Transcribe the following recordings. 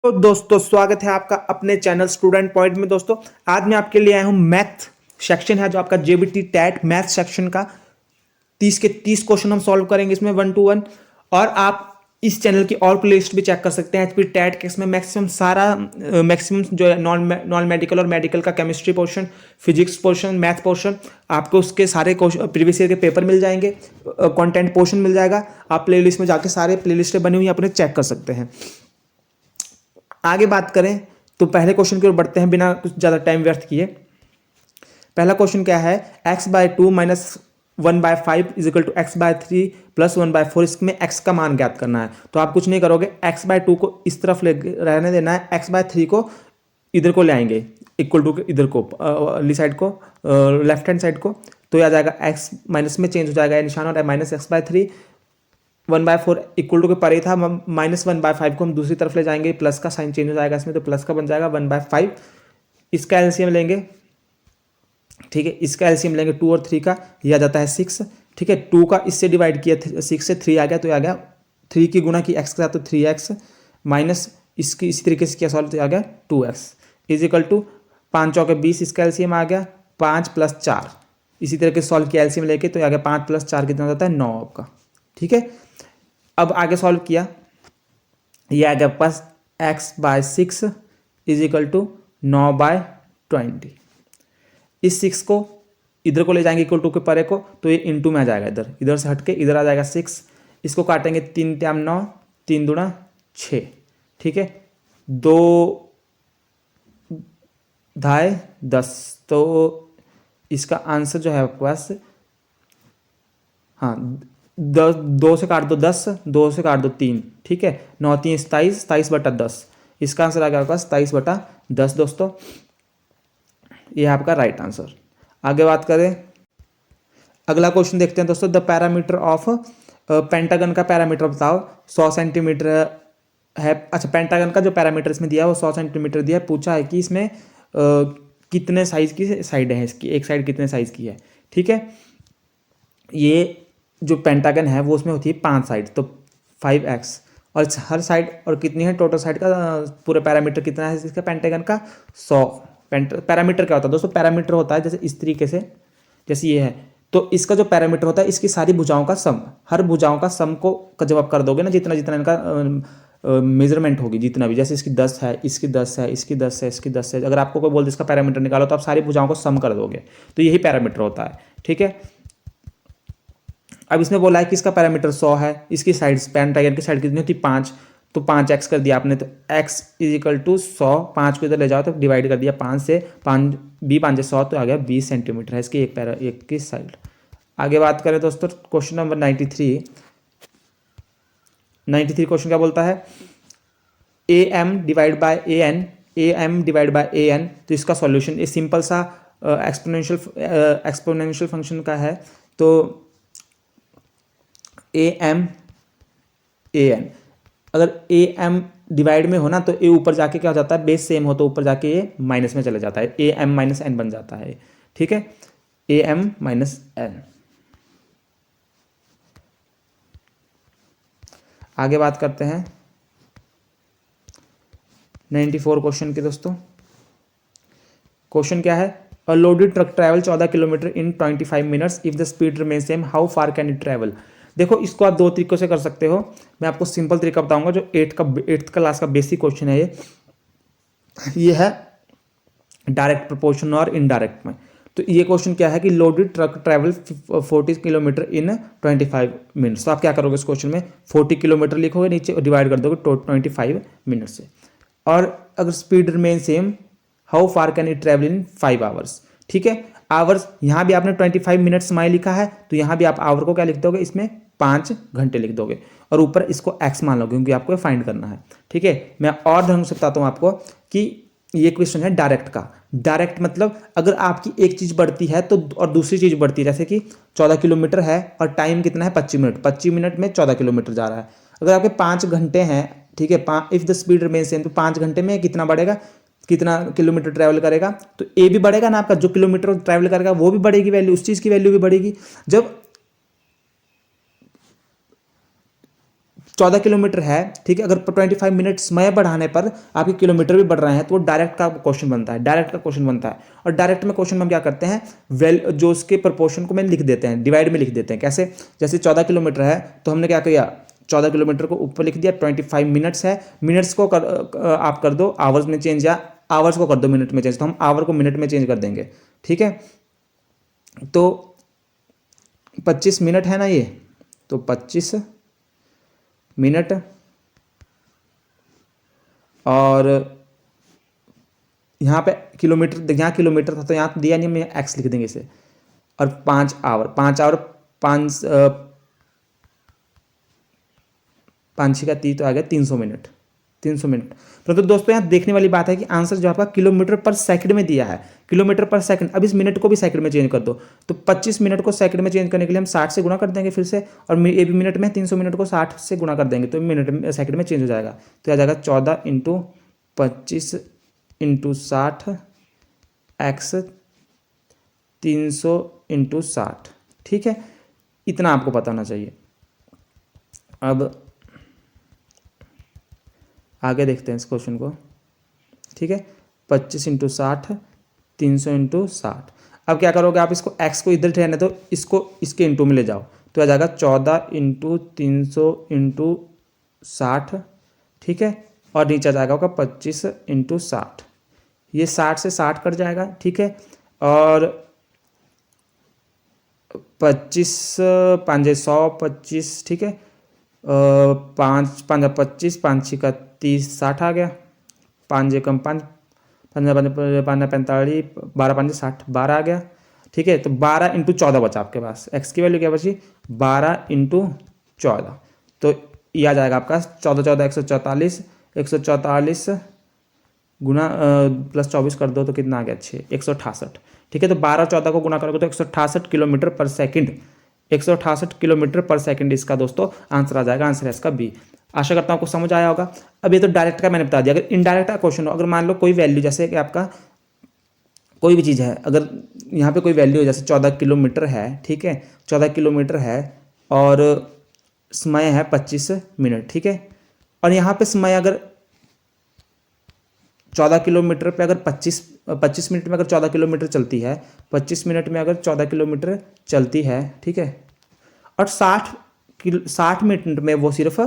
तो दोस्तों स्वागत है आपका अपने चैनल स्टूडेंट पॉइंट में। दोस्तों आज मैं आपके लिए आया हूं मैथ सेक्शन है जो आपका जेबीटी टैट मैथ सेक्शन का 30 के 30 क्वेश्चन हम सॉल्व करेंगे इसमें 1 to 1। और आप इस चैनल की और प्लेलिस्ट भी चेक कर सकते हैं एचपी टैट के। इसमें मैक्सिमम सारा मैक्सिमम जो है नॉन मेडिकल और मेडिकल का chemistry portion, physics portion, math portion, आपको उसके सारे प्रीवियस ईयर के पेपर मिल जाएंगे, कंटेंट पोर्शन मिल जाएगा। आप प्लेलिस्ट में जाके सारे प्लेलिस्टें बनी हुई अपने चेक कर सकते हैं। आगे बात करें तो पहले क्वेश्चन की ओर बढ़ते हैं बिना कुछ ज़्यादा टाइम व्यर्थ किए। पहला क्वेश्चन क्या है, x/2 - 1/5 = x/3 + 1/4। इसमें x का मान ज्ञात करना है। तो आप कुछ नहीं करोगे, x/2 को इस तरफ ले रहने देना है, x/3 को इधर को ले आएंगे, इक्वल टू इधर को वाली साइड को, लेफ्ट हैंड साइड को। तो यह आ जाएगा x माइनस में चेंज हो जाएगा, ये निशान हो रहा है -x/3। 1/4 इक्वल टू के परे था, -1/5 को हम दूसरी तरफ ले जाएंगे, प्लस का साइन चेंज हो जाएगा इसमें, तो प्लस का बन जाएगा 1/5। इसका एलसीएम लेंगे, ठीक है, इसका एलसीएम लेंगे 2 और 3 का, यह आ जाता है 6। ठीक है, 2 का इससे डिवाइड किया 6 से, 3 आ गया, तो यह आ गया 3 की गुना की x के साथ, तो 3x माइनस इसकी इसी तरीके से किया सॉल्व, तो आ गया 2x = 5 चौके 20। इसका एलसीएम आ गया 5 + 4। इसी तरीके से सॉल्व किया एलसीएम लेके, तो आ गया 5 + 4 कितना हो जाता है 9 आपका। ठीक है, अब आगे सॉल्व किया, ये आ गया पास x/6 = 9/20। इस 6 को इधर को ले जाएंगे इक्वल टू के परे को, तो ये इंटू में आ जाएगा, इधर इधर से हट के इधर आ जाएगा 6। इसको काटेंगे 3 × 9, 3 × 6। ठीक है, 2 ढाई 10, तो इसका आंसर जो है आपके पास, हाँ 2 से काट दो 10, 2 से काट दो 3, ठीक है, 9 × 3 = 27, 27/10। इसका आंसर आ गया आपके पास 27/10 दोस्तों। ये है आपका राइट आंसर। आगे बात करें, अगला क्वेश्चन देखते हैं दोस्तों। द पैरामीटर ऑफ पेंटागन का पैरामीटर बताओ। 100 सेंटीमीटर है। अच्छा, पेंटागन का जो पैरामीटर इसमें दिया है वो 100 सेंटीमीटर दिया है। पूछा है कि इसमें कितने साइज की साइड है, इसकी एक साइड कितने साइज की है। ठीक है, ये जो पेंटागन है वो उसमें होती है 5 साइड, तो 5x, और हर साइड और कितनी है टोटल साइड का पूरे पैरामीटर कितना है इसका पेंटागन का 100। पैरामीटर क्या होता है दोस्तों, पैरामीटर होता है जैसे इस तरीके से, जैसे ये है, तो इसका जो पैरामीटर होता है इसकी सारी भुजाओं का सम, हर भुजाओं का सम को जब आप कर दोगे ना, जितना जितना इनका मेजरमेंट होगी, जितना भी, जैसे इसकी 10 है, इसकी 10 है, इसकी 10 है, इसकी 10 है, अगर आपको कोई बोल दे इसका पैरामीटर निकालो, तो आप सारी भुजाओं को सम कर दोगे, तो यही पैरामीटर होता है। ठीक है, अब इसमें बोला है कि इसका पैरामीटर 100 है, इसकी साइड पेंटागन की साइड कितनी होती है 5, तो 5x कर दिया आपने, तो x = 100, 5 को इधर ले जाओ तो डिवाइड कर दिया 5 से, 5 5 100, तो आ गया 20 सेंटीमीटर है इसकी एक की साइड। आगे बात करें दोस्तों, क्वेश्चन नंबर 93 क्वेश्चन क्या बोलता है, am डिवाइड बाय an, तो इसका सॉल्यूशन, ये सिंपल सा एक्सपोनेंशियल फंक्शन का है, तो am an, अगर am डिवाइड में हो ना, तो ए ऊपर जाके क्या हो जाता है, बेस सेम हो तो ऊपर जाके ये माइनस में चले जाता है, am - n बन जाता है। ठीक है, am - n। आगे बात करते हैं 94 क्वेश्चन की दोस्तों। क्वेश्चन क्या है, अ loaded truck travel 14 kilometre in 25 minutes, if the speed remain same how far can it travel. देखो, इसको आप 2 तरीकों से कर सकते हो। मैं आपको सिंपल तरीका बताऊंगा, जो 8th क्लास का बेसिक क्वेश्चन है ये है डायरेक्ट प्रोपोर्शन और इनडायरेक्ट में। तो ये क्वेश्चन क्या है कि लोडेड ट्रक ट्रैवल 40 किलोमीटर इन 25 मिनट्स, तो आप क्या करोगे इस क्वेश्चन में, 40 किलोमीटर लिखोगे नीचे और डिवाइड कर दोगे 25 मिनट से, और अगर speed remain same how far can it travel in 5 hours. ठीक है, आवर्स यहाँ भी आपने 25 मिनट समय लिखा है, तो यहाँ भी आप आवर को क्या लिख दोगे, इसमें 5 घंटे लिख दोगे, और ऊपर इसको x मान लोगे क्योंकि आपको फाइंड करना है। ठीक है, मैं और ढंग से बताता हूँ आपको कि ये क्वेश्चन है डायरेक्ट का। डायरेक्ट मतलब अगर आपकी एक चीज़ बढ़ती है तो और दूसरी चीज़ बढ़ती है, जैसे कि 14 किलोमीटर है और टाइम कितना है 25 मिनट, 25 मिनट में 14 किलोमीटर जा रहा है। अगर आपके 5 घंटे हैं, ठीक है, if the speed remain same, तो 5 घंटे में कितना बढ़ेगा, कितना किलोमीटर ट्रैवल करेगा, तो ए भी बढ़ेगा ना आपका, जो किलोमीटर ट्रैवल करेगा वो भी बढ़ेगी वैल्यू, उस चीज़ की वैल्यू भी बढ़ेगी। जब 14 किलोमीटर है, ठीक है, अगर 25 मिनट समय बढ़ाने पर आपके किलोमीटर भी बढ़ रहे हैं तो वो डायरेक्ट का क्वेश्चन बनता है, डायरेक्ट का क्वेश्चन बनता है। और डायरेक्ट में क्वेश्चन में हम क्या करते हैं, जो उसके प्रपोर्शन को मैं लिख देते हैं, डिवाइड में लिख देते हैं। कैसे, जैसे 14 किलोमीटर है तो हमने क्या किया, 14 किलोमीटर को ऊपर लिख दिया, 25 मिनट्स है, मिनट्स को आप कर दो आवर्स में चेंज, या आवर्स को कर दो मिनट में चेंज, तो हम आवर को मिनट में चेंज कर देंगे, ठीक है। तो 25 मिनट है ना ये, तो 25 मिनट, और यहाँ पे किलोमीटर, यहाँ किलोमीटर था तो यहाँ दिया नहीं, हम एक्स लिख देंगे इसे। और 5 आवर, 5 6 का 30 तो आ गया 300 मिनट, 300 मिनट। परंतु दोस्तों यहाँ देखने वाली बात है कि आंसर जो आपका किलोमीटर पर सेकंड में दिया है, किलोमीटर पर सेकंड। अब इस मिनट को भी सेकंड में चेंज कर दो, तो 25 मिनट को सेकंड में चेंज करने के लिए हम 60 से गुणा कर देंगे फिर से, और ये भी मिनट में, 300 मिनट को 60 से गुणा कर देंगे तो मिनट में, सेकंड में चेंज हो जाएगा। तो आ जाएगा 14 इंटू 25 इंटू 60 एक्स 300 इंटू 60, ठीक है। इतना आपको पता होना चाहिए। अब आगे देखते हैं इस क्वेश्चन को, ठीक है। 25 इंटू 60, 300 इंटू 60। अब क्या करोगे आप, इसको x को इधर रहने दो, इसको इसके इंटू में ले जाओ, तो आ जाएगा 14 इंटू 300 इंटू 60, ठीक है। और नीचे आ जाएगा होगा 25 इंटू 60, ये 60 से 60 कट जाएगा, ठीक है। और 25 5 100 25, ठीक है। 5 5 25, 5 6 का 30, 60 आ गया। 5 कम 5 5 5 45, 12 5 60, 12 आ गया, ठीक है। तो 12 इंटू 14 बचा आपके पास, एक्स की वैल्यू क्या बची, 12 इंटू 14, तो ये आ जाएगा आपका 14 14 144, 144 गुना प्लस 24 कर दो तो कितना आ गया 6, 168, ठीक है। तो 12 14 को गुना करोगे तो 168 किलोमीटर पर सेकंड, 168 किलोमीटर पर सेकंड इसका दोस्तों आंसर आ जाएगा। आंसर है इसका बी। आशा करता हूँ आपको समझ आया होगा। अब ये तो डायरेक्ट का मैंने बता दिया। अगर इनडायरेक्ट का क्वेश्चन हो, अगर मान लो कोई वैल्यू, जैसे कि आपका कोई भी चीज़ है, अगर यहाँ पे कोई वैल्यू है, जैसे 14 किलोमीटर है, ठीक है, 14 किलोमीटर है और समय है 25 मिनट, ठीक है। और यहाँ पे समय अगर 14 किलोमीटर पे अगर 25 मिनट में अगर 14 किलोमीटर चलती है, 25 मिनट में अगर 14 किलोमीटर चलती है, ठीक है, और 60 मिनट में वो सिर्फ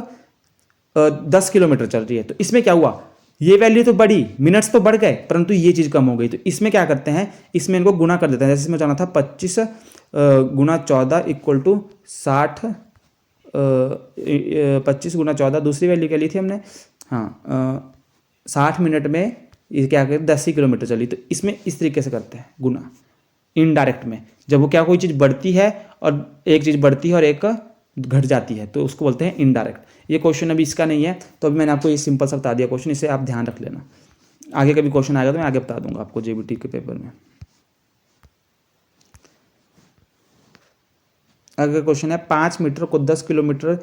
10 किलोमीटर चल रही है, तो इसमें क्या हुआ, ये वैल्यू तो बढ़ी, मिनट्स तो बढ़ गए, परंतु ये चीज़ कम हो गई। तो इसमें क्या करते हैं, इसमें इनको गुना कर देते हैं। जैसे इसमें जाना था 25 गुना 14 इक्वल टू 60, 25 गुना 14, दूसरी वैल्यू क्या ली थी हमने, हाँ 60 मिनट में ये क्या करें 10 ही किलोमीटर चली। तो इसमें इस तरीके से करते हैं गुना, इनडायरेक्ट में, जब वो क्या कोई चीज़ बढ़ती है और एक चीज़ बढ़ती है और एक घट जाती है, तो उसको बोलते हैं इनडायरेक्ट। ये क्वेश्चन अभी इसका नहीं है, तो अभी मैंने आपको ये सिंपल सा बता दिया क्वेश्चन, इसे आप ध्यान रख लेना। आगे कभी क्वेश्चन आएगा तो मैं आगे बता दूंगा आपको जेबीटी के पेपर में। अगर क्वेश्चन है 5 मीटर को 10 किलोमीटर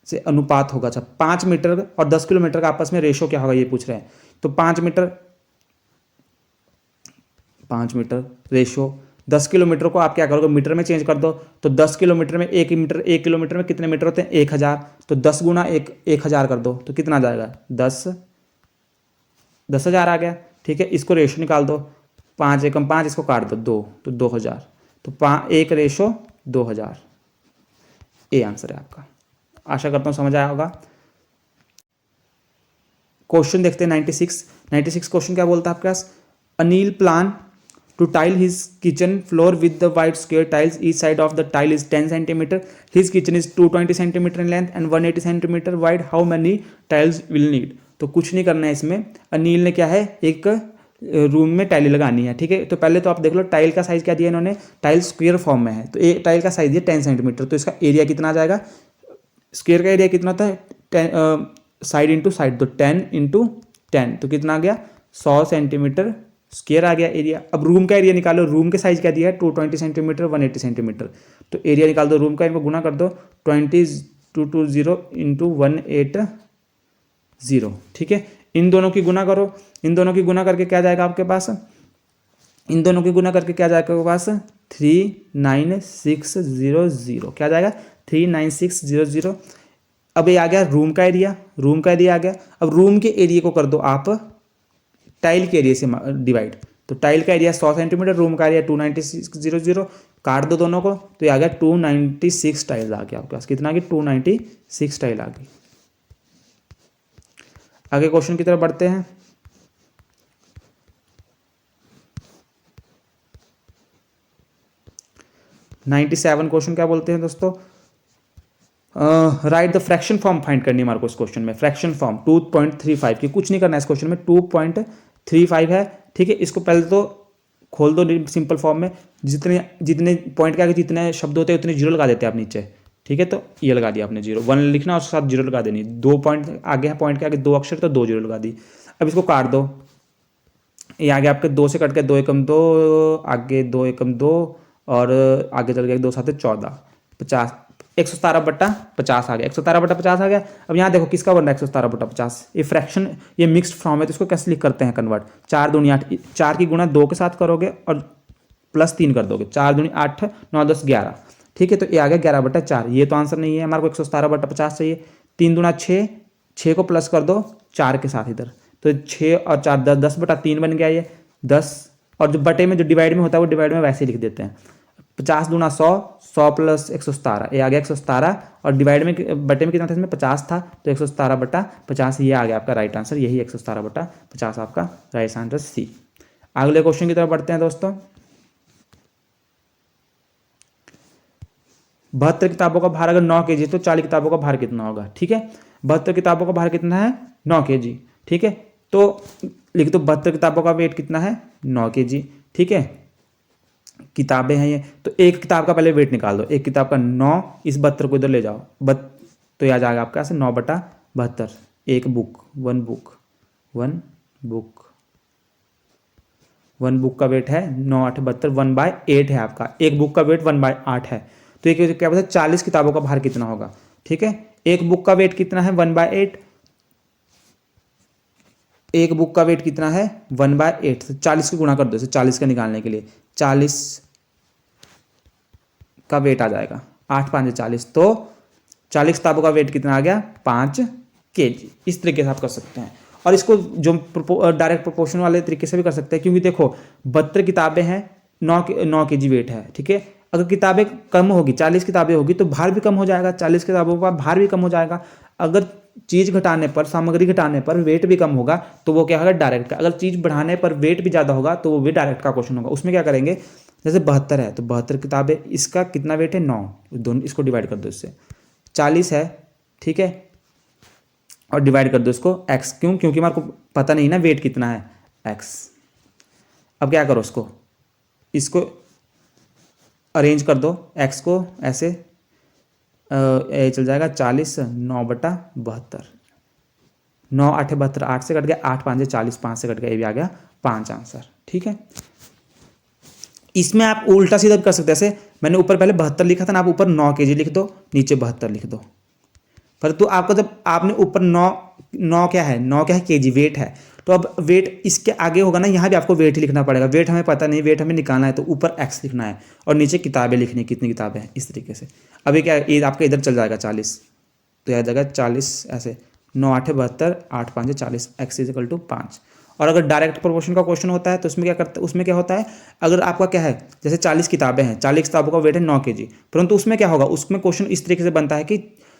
से अनुपात होगा, अच्छा 5 मीटर और 10 किलोमीटर का आपस में रेशो क्या होगा ये पूछ रहे हैं। तो 5 मीटर रेशो 10 किलोमीटर को आप क्या करोगे, मीटर में चेंज कर दो, तो 10 किलोमीटर में 1 किलोमीटर में कितने मीटर होते हैं, 1000, तो 10 गुना 1000 कर दो तो कितना आ जाएगा, 10,000 आ गया, ठीक है। इसको रेशो निकाल दो, 5 एकम 5, इसको काट दो 2, तो 2000, तो 1 रेशो 2000, ये आंसर है आपका। आशा करता हूँ समझ आया होगा। क्वेश्चन देखते हैं 96 क्वेश्चन क्या बोलता है आपके पास, Anil plan to tile his kitchen floor with the white square tiles. Each side of the tile is 10 centimeter. His kitchen is 220 centimeter in length and 180 centimeter wide. How many tiles will need? तो कुछ नहीं करना है इसमें। अनिल ने क्या है, एक रूम में टाइल लगानी है, ठीक है। तो पहले तो आप देख लो टाइल का साइज क्या दिया इन्होंने, टाइल स्क्वायर फॉर्म में है, तो ये टाइल का साइज दिया 10 सेंटीमीटर, तो इसका एरिया कितना आ जाएगा, स्क्वायर का एरिया कितना होता है, साइड इंटू साइड, तो 10 इंटू 10, तो कितना आ गया 100 सेंटीमीटर स्क्वायर आ गया एरिया। अब रूम का एरिया निकालो, रूम के साइज क्या दिया है 220 सेंटीमीटर 180 सेंटीमीटर, तो एरिया निकाल दो रूम का, इनको गुना कर दो 220 इंटू 180, ठीक है। इन दोनों की गुना करो, इन दोनों की गुना करके क्या जाएगा आपके पास, इन दोनों की गुना करके क्या जाएगा आपके पास 39600, क्या जाएगा 39600। अब ये आ गया रूम का एरिया, रूम का एरिया आ गया। अब रूम के एरिया को कर दो आप टाइल के एरिया से डिवाइड। तो टाइल का एरिया 100 सेंटीमीटर, रूम का एरिया 29600, काट दो दोनों को, तो ये आ गया 296 टाइल आ गया आपके पास। कितना आ गया? 296 टाइल आ गई। आगे क्वेश्चन की तरफ बढ़ते हैं। नाइन्टी 97 क्वेश्चन क्या बोलते हैं दोस्तों? Right the fraction form find करनी है हमारे को इस क्वेश्चन में। फ्रैक्शन फॉर्म 2.35 की, कुछ नहीं करना है इस क्वेश्चन में, 2.35 है, ठीक है। इसको पहले तो खोल दो सिंपल फॉर्म में, जितने जितने पॉइंट के आगे जितने शब्द होते हैं उतने जीरो लगा देते हैं आप नीचे, ठीक है। तो ये लगा दिया आपने जीरो, 1 लिखना और उसके साथ जीरो लगा देनी। 2 पॉइंट आगे है, पॉइंट के आगे 2 अक्षर, तो 2 जीरो लगा दी। अब इसको काट दो, ये आगे आपके 2 से कट के 2 एकम 2, आगे 2 एकम 2, और आगे चल गया 2 7 14, 50, 117/50 आ गया। 117/50 आ गया। अब यहाँ देखो किसका बन रहा है 117/50। ये फ्रैक्शन, ये मिक्स्ड फॉर्म है, तो इसको कैसे लिख करते हैं कन्वर्ट? 4 दूनी 8, 4 की गुणा 2 के साथ करोगे और +3 कर दोगे, 4 दूनी 8, 9 10 11, ठीक है। तो ये आ गया 11/4। ये तो आंसर नहीं है हमारे को, 117/50 चाहिए। 3 दूना 6, 6 को प्लस कर दो 4 के साथ इधर, तो 6 और 4 10, 10/3 बन गया ये 10। और जो बटे में जो डिवाइड में होता है वो डिवाइड में वैसे ही लिख देते हैं। 50 दूना 100, 100 + 117, ये आ गया 117। और डिवाइड में बटे में कितना था इसमें? 50 था, तो 117/50 ये आ गया आपका राइट आंसर। यही 117/50 आपका राइट आंसर सी। अगले क्वेश्चन की तरफ बढ़ते हैं दोस्तों। 72 किताबों का भार अगर 9 kg तो 40 किताबों का भार कितना होगा? ठीक है, 72 किताबों का भार कितना है? 9 kg, ठीक है। तो लिख दो 72 किताबों का वेट कितना है? 9 kg, ठीक है। किताबें हैं ये, तो एक किताब का पहले वेट निकाल दो। एक किताब का 9, इस 72 को इधर ले जाओ, तो यह आ जाएगा आपका 9/72। एक बुक, वन बुक का वेट है 9 8 72, 1/8 है आपका। एक बुक का वेट 1/8 है। तो ये क्या पता 40 किताबों का भार कितना होगा? ठीक है, एक बुक का वेट कितना है? 1/8। एक बुक का वेट कितना है? 1/8। तो 40 को गुणा कर दो, 40 का निकालने के लिए 40 का वेट आ जाएगा, 8 5 40, तो 40 किताबों का वेट कितना आ गया? 5 kg। इस तरीके से आप कर सकते हैं। और इसको जो डायरेक्ट प्रोपोर्शन वाले तरीके से भी कर सकते हैं, क्योंकि देखो 72 किताबें हैं, 9 kg वेट है, ठीक है। अगर किताबें कम होगी, 40 किताबें होगी तो भार भी कम हो जाएगा, 40 किताबों का भार भी कम हो जाएगा। अगर चीज़ घटाने पर, सामग्री घटाने पर वेट भी कम होगा तो वो क्या होगा? डायरेक्ट का। अगर चीज़ बढ़ाने पर वेट भी ज़्यादा होगा तो वो भी डायरेक्ट का क्वेश्चन होगा। उसमें क्या करेंगे? जैसे 72 है तो 72 किताबें, इसका कितना वेट है? 9, दोनों इसको डिवाइड कर दो इससे। 40 है, ठीक है, और डिवाइड कर दो इसको x। क्यों? क्योंकि हमारे को पता नहीं ना वेट कितना है, x। अब क्या करो, इसको अरेंज कर दो, x को ऐसे, ये चल जाएगा 40, 9/72, 9 8 72, 8 से कट गया, 8 5 40, 5 से कट गया, ये भी आ गया 5 आंसर, ठीक है। इसमें आप उल्टा सीधा कर सकते हैं। जैसे मैंने ऊपर पहले 72 लिखा था ना, आप ऊपर 9 kg लिख दो, नीचे 72 लिख दो। परंतु आपका जब आपने ऊपर 9 क्या है? 9 क्या है? kg वेट है। तो अब वेट इसके आगे होगा ना, यहाँ भी आपको वेट ही लिखना पड़ेगा। वेट हमें पता नहीं, वेट हमें निकालना है, तो ऊपर x लिखना है और नीचे किताबें लिखनी, कितनी किताबें हैं, इस तरीके से। अभी क्या ये आपका इधर चल जाएगा 40, तो यह जाएगा 40 ऐसे, 9 8 72, 8 5 40, x = 5। और अगर डायरेक्ट प्रोपोर्शन का क्वेश्चन होता है तो उसमें क्या होता है? अगर आपका क्या है, जैसे 40 किताबें हैं, 40 किताबों का वेट है 9 kg, परंतु उसमें क्या होगा? उसमें क्वेश्चन इस तरीके से बनता है कि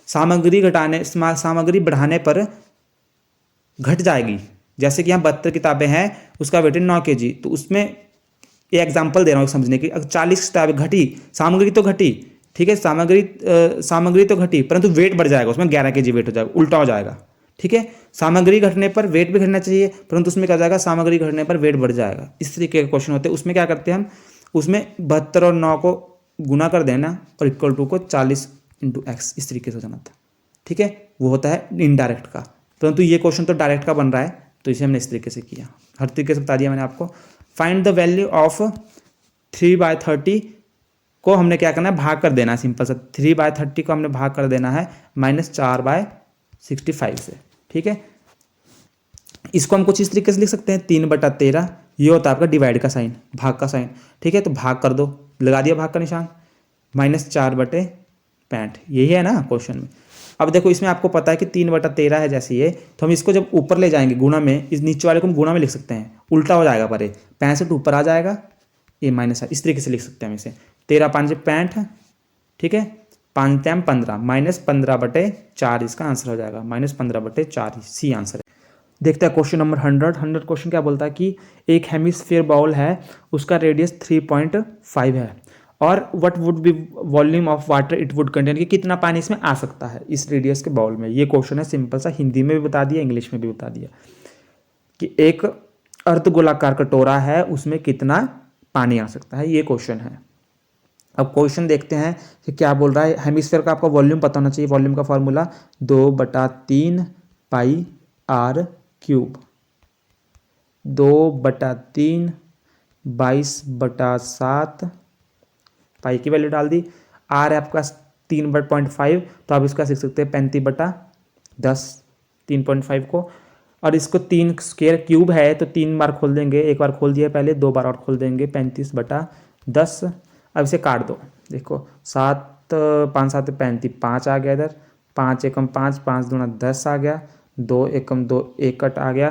सामग्री बढ़ाने पर घट जाएगी। जैसे कि यहाँ 72 किताबें हैं, उसका वेट है 9 kg, तो उसमें ये एग्जाम्पल दे रहा हूँ समझने की। अगर 40 किताबें घटी, सामग्री तो घटी, ठीक है, सामग्री तो घटी, परंतु वेट बढ़ जाएगा, उसमें 11 kg वेट हो जाएगा, उल्टा हो जाएगा, ठीक है। सामग्री घटने पर वेट भी घटना चाहिए, परंतु उसमें क्या हो जाएगा? सामग्री घटने पर वेट बढ़ जाएगा। इस तरीके के क्वेश्चन होते हैं। उसमें क्या करते हैं हम? उसमें 72 और 9 को गुना कर देना और इक्वल टू को 40 × x, इस तरीके से हो जाना था, ठीक है। वो होता है इनडायरेक्ट का, परंतु ये क्वेश्चन तो डायरेक्ट का बन रहा है, तो इसे हमने इस तरीके से किया। हर तरीके से बता दिया मैंने आपको। फाइंड द वैल्यू ऑफ 3/30 को हमने क्या करना है? भाग कर देना है, सिंपल सा। 3/30 को हमने भाग कर देना है -4/65 से, ठीक है। इसको हम कुछ इस तरीके से लिख सकते हैं, 3/13, ये होता है आपका डिवाइड का साइन, भाग का साइन, ठीक है। तो भाग कर दो, लगा दिया भाग का निशान, -4/65, यही है ना क्वेश्चन में। अब देखो इसमें आपको पता है कि 3/13 है जैसे ये, तो हम इसको जब ऊपर ले जाएंगे गुणा में, इस नीचे वाले को हम गुणा में लिख सकते हैं, उल्टा हो जाएगा, पर 65 ऊपर आ जाएगा, ये माइनस, इस तरीके से लिख सकते हैं हम इसे। 13×5 = 65, ठीक है, 5×3 = 15, -15/4 इसका आंसर हो जाएगा, -15/4 सी आंसर है। देखते हैं क्वेश्चन नंबर 100 क्वेश्चन क्या बोलता है कि एक हेमिस्फीयर बाउल है, उसका रेडियस 3.5 है, और what would be volume of water it would contain, कि कितना पानी इसमें आ सकता है इस रेडियस के बाउल में। ये क्वेश्चन है सिंपल सा, हिंदी में भी बता दिया, इंग्लिश में भी बता दिया कि एक अर्धगोलाकार कटोरा है, उसमें कितना पानी आ सकता है, ये क्वेश्चन है। अब क्वेश्चन देखते हैं कि क्या बोल रहा है। हेमिस्फीयर का आपका वॉल्यूम पता होना चाहिए, वॉल्यूम का फॉर्मूला 2/3 πr³, 2/3 22/7, पाई की वैल्यू डाल दी, आर है आपका 3.5, तो आप इसका सीख सकते हैं 35/10, 3.5 को, और इसको 3 स्क्वायर क्यूब है तो 3 बार खोल देंगे, एक बार खोल दिया पहले, 2 बार और खोल देंगे, 35/10। अब इसे काट दो, देखो 7 5 7 35, 5 आ गया इधर, 5 एकम 5, 5 दूना 10 आ गया, 2 एकम 2 1 आ गया,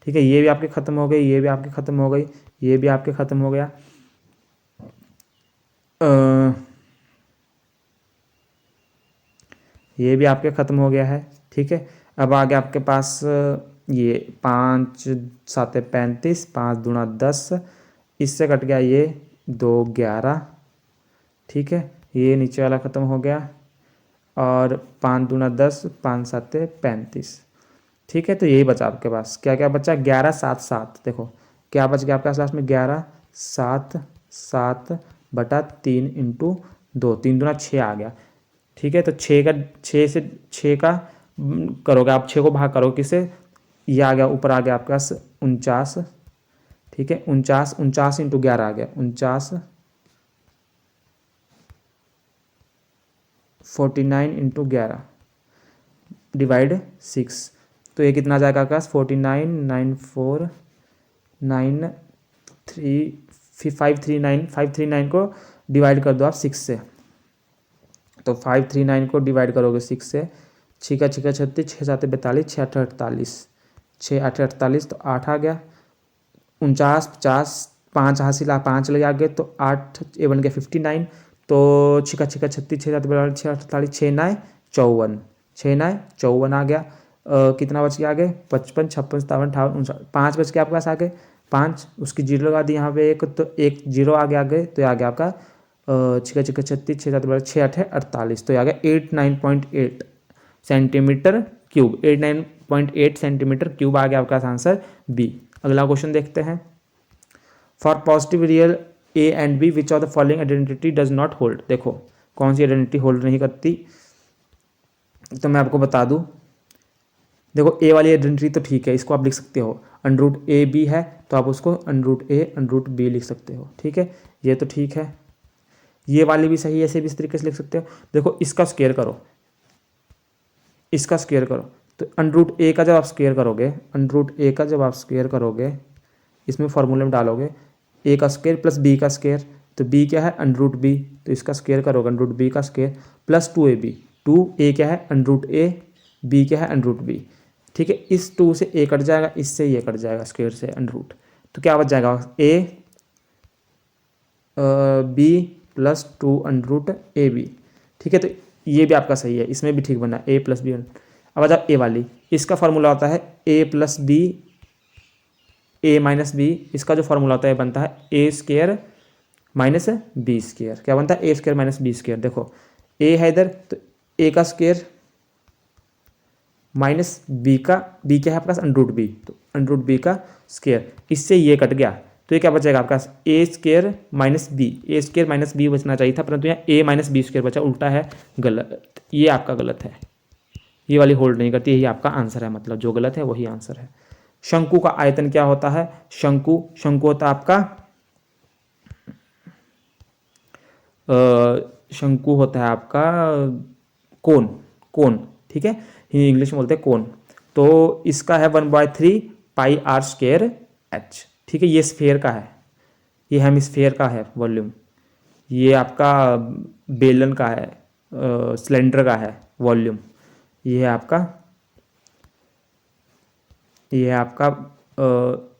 ठीक है, ये भी आपके ख़त्म हो गई, ये भी आपके ख़त्म हो गई, ये भी आपके ख़त्म हो गया, ये भी आपके ख़त्म हो गया है, ठीक है। अब आगे आपके पास ये 5 7 35, 5 दूना 10, इससे कट गया ये 2 11, ठीक है, ये नीचे वाला ख़त्म हो गया, और 5 दूना 10, 5 7 35, ठीक है। तो यही बचा आपके पास, क्या क्या बचा, 11 7 7, देखो क्या बच गया आपके पास लास्ट में, 11 7 7/3 × 2, 3 दूना 6 आ गया, ठीक है। तो 6 का करोगे आप, 6 को भाग करो किसे, ये आ गया, ऊपर आ गया आपके पास 49, ठीक है, 49 × 11 आ गया 49, 49 × 11 डिवाइड 6, तो ये कितना आ जाएगा आपके पास 49 9 4 9 3 539 को डिवाइड कर दो आप 6 से, तो 539 को डिवाइड करोगे 6 से, 6 का 36, 6 7 42, 6 8 48, 6 8 48, तो 8 आ गया, 49 50, 5 हासिल 5 लगे आगे, तो 8 ये बन गया 59, तो 6 का 36, 6 7 42, 6 48, 6 9 54, 6 9 54 आ गया, कितना बच गया आगे, 55 56 57 58 5 बच गया आपके पास आगे, 5 उसकी जीरो लगा दी यहाँ पे एक, तो एक जीरो आ गया आगे, तो ये आ गया आपका 6 का 36, 6 7 6 8 48, तो ये आ गया 89.8 सेंटीमीटर क्यूब, 89.8 सेंटीमीटर क्यूब आ गया आपका आंसर बी। अगला क्वेश्चन देखते हैं। For positive real A and B which of the following identity does not hold, देखो कौन सी आइडेंटिटी होल्ड नहीं करती, तो मैं आपको बता दूं, देखो ए वाली आइडेंटिटी तो ठीक है, इसको आप लिख सकते हो, √AB है तो आप उसको √A √B लिख सकते हो, ठीक है, ये तो ठीक है। ये वाली भी सही है, ऐसे भी इस तरीके से लिख सकते हो। देखो इसका स्क्वायर करो, इसका स्क्वायर करो, तो √A का जब आप स्क्वायर करोगे, √A का जब आप स्क्वायर करोगे, इसमें फॉर्मूले में डालोगे A का स्क्वायर प्लस B का स्क्वायर, तो B क्या है √B, तो इसका स्क्वायर करोगे √B का स्क्वायर प्लस 2AB, 2A क्या है √A, B क्या है √B, ठीक है। इस 2 से A कट जाएगा, इससे ये कट जाएगा स्क्वायर से √, तो क्या बच जाएगा A B प्लस 2 √AB, ठीक है। तो ये भी आपका सही है, इसमें भी ठीक बना A प्लस B। अब आ जाओ ए वाली, इसका फार्मूला होता है A plus B A minus B, इसका जो फार्मूला होता है बनता है A square minus B square, क्या बनता है A square minus B square. देखो A है इधर, तो A का स्क्वायर माइनस B का, B क्या है आपके पास √B, तो √B का स्क्वायर, इससे ये कट गया, तो ये क्या बचेगा आपका A square minus B, A square minus B बचना चाहिए था, परंतु यहाँ A माइनस B स्क्वायर बचा, उल्टा है, गलत, ये आपका गलत है, ये वाली होल्ड नहीं करती, यही आपका आंसर है, मतलब जो गलत है वही आंसर है। शंकु का आयतन क्या होता है, शंकु होता है आपका शंकु होता है आपका कोन, ठीक है, इंग्लिश में बोलते हैं कोन। तो इसका है 1/3 πr²h, ठीक है, ये स्फेयर का है, ये हेमिस्फेयर का है वॉल्यूम, ये आपका बेलन का है, सिलेंडर का है वॉल्यूम, ये है आपका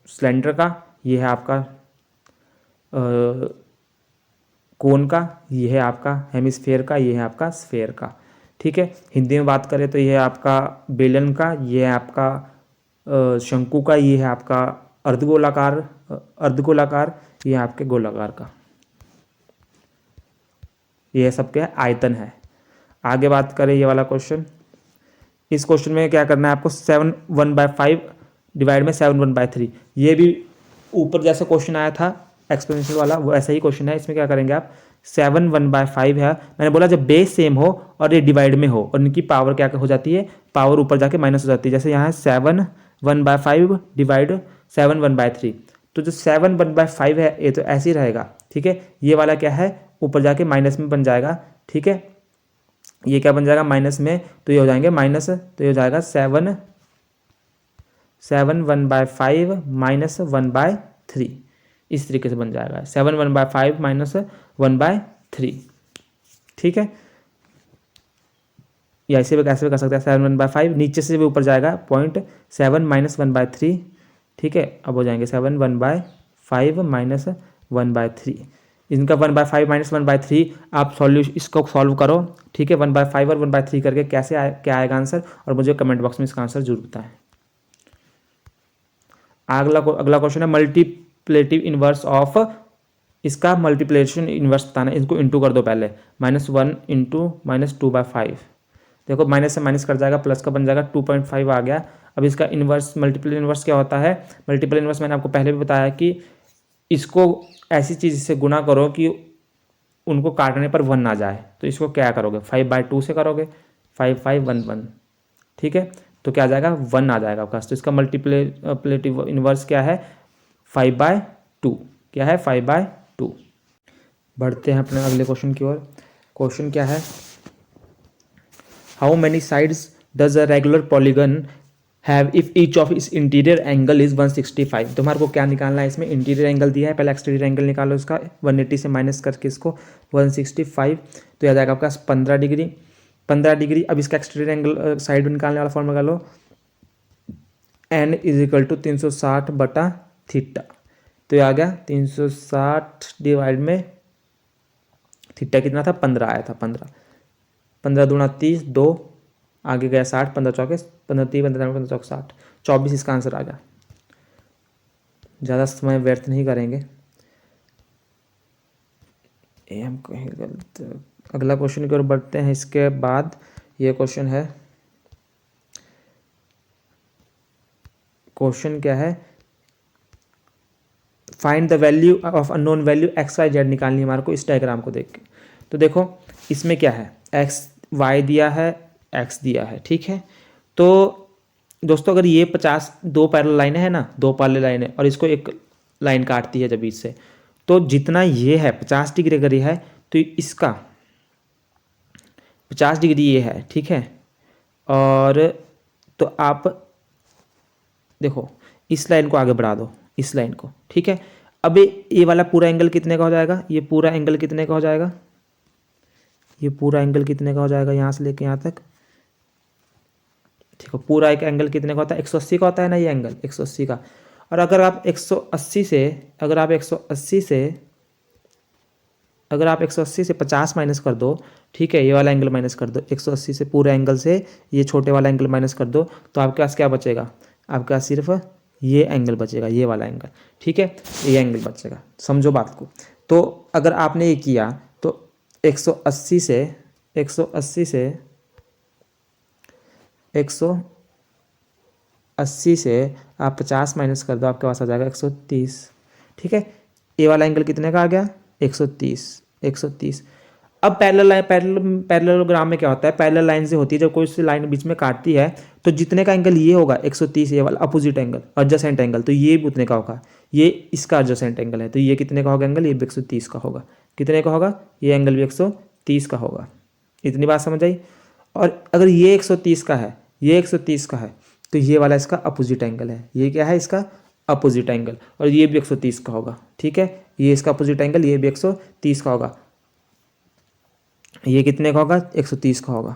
सिलेंडर का, ये है आपका कोन का, ये है आपका हेमिस्फेयर का, ये है आपका स्फेयर का। ठीक है, हिंदी में बात करें तो ये है आपका बेलन का, ये है आपका शंकु का, ये है आपका अर्धगोलाकार, ये है आपके गोलाकार का। ये सबके आयतन है। आगे बात करें ये वाला क्वेश्चन, इस क्वेश्चन में क्या करना है आपको, 7/1/5 डिवाइड में 7/1/3। ये भी ऊपर जैसा क्वेश्चन आया था एक्सपोनेंशियल वाला, वो ऐसा ही क्वेश्चन है। इसमें क्या करेंगे आप, 7/1/5 है, मैंने बोला जब बेस सेम हो और ये डिवाइड में हो और इनकी पावर क्या हो जाती है, पावर ऊपर जाके माइनस हो जाती है। जैसे यहाँ है 7/1/5 डिवाइड 7/1/3, तो जो 7/1/5 है ये तो ऐसे ही रहेगा। ठीक है, ये वाला क्या है, ऊपर जाके माइनस में बन जाएगा। ठीक है, ये क्या बन जाएगा माइनस में, तो ये हो जाएंगे माइनस, तो ये हो जाएगा 7/1/5 माइनस 1/3, इस तरीके से बन जाएगा 7/1/5 माइनस 1/3। ठीक है, या ऐसे भी कैसे भी कर सकते हैं, 7/1/5 नीचे से भी ऊपर जाएगा 0.7 माइनस 1/3। ठीक है, अब हो जाएंगे 7/1/5 माइनस 1/3। इनका 1/5 माइनस 1/3 आप इसको सॉल्व करो। ठीक है, 1/5 और 1/3 करके क्या आएगा आंसर, और मुझे कमेंट बॉक्स में इसका आंसर जरूर बताएं। अगला क्वेश्चन है मल्टीप्लेटिव इनवर्स ऑफ, इसका मल्टीप्लिकेशन इनवर्स बताना है। इसको इंटू कर दो पहले, -1 इंटू -2/5। देखो माइनस से माइनस कर जाएगा, प्लस का बन जाएगा 2.5 आ गया। अब इसका इनवर्स मल्टीपल इनवर्स क्या होता है, मल्टीपल इनवर्स मैंने आपको पहले भी बताया कि इसको ऐसी चीज़ से गुना करो कि उनको काटने पर 1 आ जाए। तो इसको क्या करोगे, 5/2 से करोगे, 5 5 1 1। ठीक है, तो क्या आ जाएगा 1 आ जाएगा आपका। तो इसका मल्टीप्लेटिव इनवर्स क्या है, 5/2। क्या है 5/2। बढ़ते हैं अपने अगले क्वेश्चन की ओर। क्वेश्चन क्या है, how many sides does a regular polygon have if each of इस इंटीरियर एंगल इज 165। तो हमारे को क्या निकालना है, इसमें इंटीरियर एंगल दिया है, पहले एक्सटीरियर एंगल निकालो इसका, 180 से माइनस करके इसको 165, तो याद आएगा आपका 15 डिग्री। 15 डिग्री। अब इसका एक्सटीरियर एंगल साइड निकालने वाला फॉर्मूला लो, n = 360/थीटा। तो ये आ गया 360 डिवाइड में थीटा कितना था, 15 आया था। 15 दूना 30, 2 आगे गया 60, 15 चौके 15 30 15 15 चौके 60, 24 इसका आंसर आ गया। ज़्यादा समय व्यर्थ नहीं करेंगे, ये हम कहीं गलत। अगला क्वेश्चन की ओर बढ़ते हैं। इसके बाद ये क्वेश्चन है, क्वेश्चन क्या है, find the value of unknown value x y z निकालनी है हमारे को इस डायग्राम को देख के। तो देखो इसमें क्या है, x y दिया है, x दिया है। ठीक है, तो दोस्तों अगर ये 50 दो पैरेलल लाइनें हैं ना, दो पैरेलल लाइनें, और इसको एक लाइन काटती है जब बीच से, तो जितना ये है 50 डिग्री अगर ये है तो इसका 50 डिग्री ये है। ठीक है, और तो आप देखो इस लाइन को आगे बढ़ा दो, इस लाइन को। ठीक है, अब ये वाला पूरा एंगल कितने का हो जाएगा, ये पूरा एंगल कितने का हो जाएगा, ये पूरा एंगल कितने का हो जाएगा, यहाँ से लेके यहाँ तक। ठीक है, पूरा एक एंगल कितने का होता है, 180 का होता है ना ये एंगल, 180 का। और अगर आप 180 से अगर आप 180 से 50 माइनस कर दो, ठीक है, ये वाला एंगल माइनस कर दो, 180 से पूरे एंगल से ये छोटे वाला एंगल माइनस कर दो, तो आपके पास क्या बचेगा, आपके पास सिर्फ ये एंगल बचेगा, ये वाला एंगल। ठीक है, ये एंगल बचेगा, समझो बात को। तो अगर आपने ये किया तो 180 से 180 से आप 50 माइनस कर दो, आपके पास आ जाएगा 130। ठीक है, ये वाला एंगल कितने का आ गया, 130। अब पैरेललोग्राम में क्या होता है, पैरेलल लाइन से होती है, जब कोई सी लाइन बीच में काटती है तो जितने का एंगल ये होगा 130, ये वाला अपोजिट एंगल एडजेसेंट एंगल, तो ये भी उतने का होगा। ये इसका एडजेसेंट एंगल है, तो ये कितने का होगा एंगल, ये भी 130 का होगा। कितने का होगा, ये एंगल भी 130 का होगा। इतनी बात समझ आई। और अगर ये 130 का है, ये 130 का है, तो ये वाला इसका अपोजिट एंगल है, ये क्या है इसका अपोजिट एंगल, और ये भी 130 का होगा। ठीक है, ये इसका अपोजिट एंगल, ये भी 130 का होगा। ये कितने का होगा, 130 का होगा।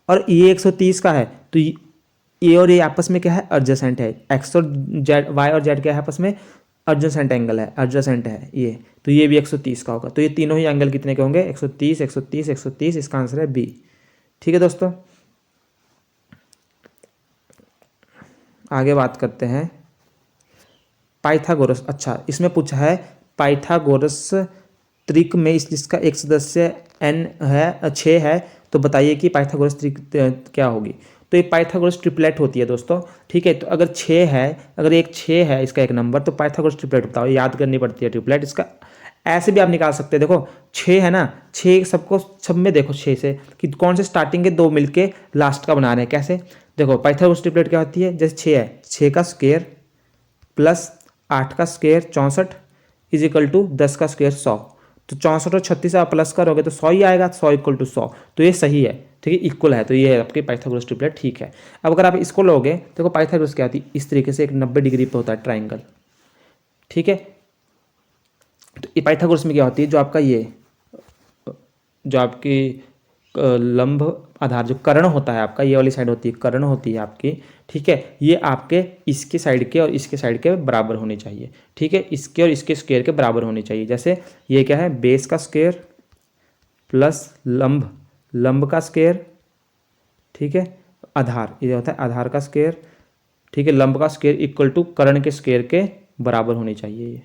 और ये 130 का है, तो ये और ये आपस में क्या है, एडजेसेंट है। एक्स और जेड, वाई और जेड क्या है आपस में, एडजेसेंट एंगल है, एडजेसेंट है ये, तो ये भी 130 का होगा। तो ये तीनों ही एंगल कितने के होंगे, 130, 130, 130, इसका आंसर है बी। ठीक है दोस्तों, आगे बात करते हैं पाइथागोरस। अच्छा, इसमें पूछा है पाइथागोरस त्रिक में जिसका एक सदस्य n है 6 है, तो बताइए कि पाइथागोरस त्रिक क्या होगी। तो ये पाइथागोरस ट्रिपलेट होती है दोस्तों। ठीक है, तो अगर 6 है, अगर एक 6 है इसका एक नंबर, तो पाइथागोरस ट्रिपलेट बताओ, याद करनी पड़ती है ट्रिपलेट। इसका ऐसे भी आप निकाल सकते हैं, देखो 6 है ना, 6 सबको सब में देखो 6 से कि कौन से स्टार्टिंग के दो मिलके लास्ट का बना रहे हैं, कैसे देखो पाइथागोरस ट्रिपलेट क्या होती है, जैसे 6 है, 6 का स्क्वायर प्लस 8 का स्क्वायर 64 इज इक्वल टू 10 का स्क्वायर 100। तो 64 और 36 आप प्लस करोगे तो 100 ही आएगा, 100 इक्वल टू 100, तो ये सही है। ठीक है, इक्वल है, तो ये है आपकी पाइथागोरस ट्रिपलेट। ठीक है, अब अगर आप इसको लोगे, देखो पाइथागोरस क्या होती है, इस तरीके से एक 90 डिग्री पे होता है ट्राइंगल। ठीक है, तो ये पाइथागोरस में क्या होती है, जो आपका ये जो आपकी लंब आधार जो कर्ण होता है आपका, ये वाली साइड होती है कर्ण होती है आपकी। ठीक है, ये आपके इसके साइड के और इसके साइड के बराबर होनी चाहिए। ठीक है, इसके और इसके स्क्वायर के बराबर होनी चाहिए। जैसे ये क्या है, बेस का स्क्वायर प्लस लंब का स्क्वायर। ठीक है, आधार ये होता है आधार का स्क्वायर। ठीक है, लंब का स्क्वायर इक्वल टू कर्ण के स्क्वायर के बराबर होनी चाहिए। ये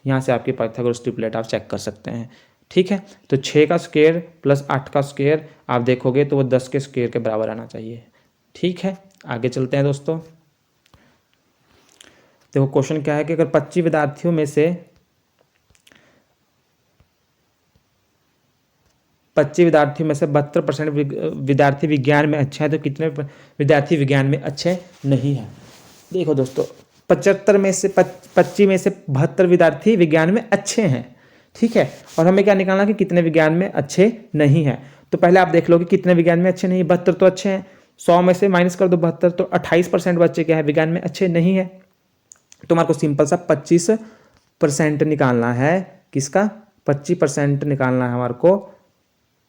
यहाँ से आपकी पाइथागोरस ट्रिपलेट आप चेक कर सकते हैं। ठीक है, तो 6 का स्क्वायर प्लस 8 का स्क्वायर आप देखोगे तो वो 10 के स्क्वायर के बराबर आना चाहिए। ठीक है, आगे चलते हैं दोस्तों। देखो क्वेश्चन क्या है कि अगर 25 विद्यार्थियों में से 72% विद्यार्थी विज्ञान में अच्छे हैं, तो कितने विद्यार्थी विज्ञान में अच्छे नहीं हैं। देखो दोस्तों, 25 में से 72 विद्यार्थी विज्ञान में अच्छे हैं। ठीक है, और हमें क्या निकालना कि कितने विज्ञान में अच्छे नहीं हैं। तो पहले आप देख लो कि कितने विज्ञान में अच्छे नहीं, 72 तो अच्छे हैं, 100 में से माइनस कर दो 72, तो 28% बच्चे क्या है विज्ञान में अच्छे नहीं है। तो हमारे को सिंपल सा 25% निकालना है, किसका 25% निकालना है हमारे को,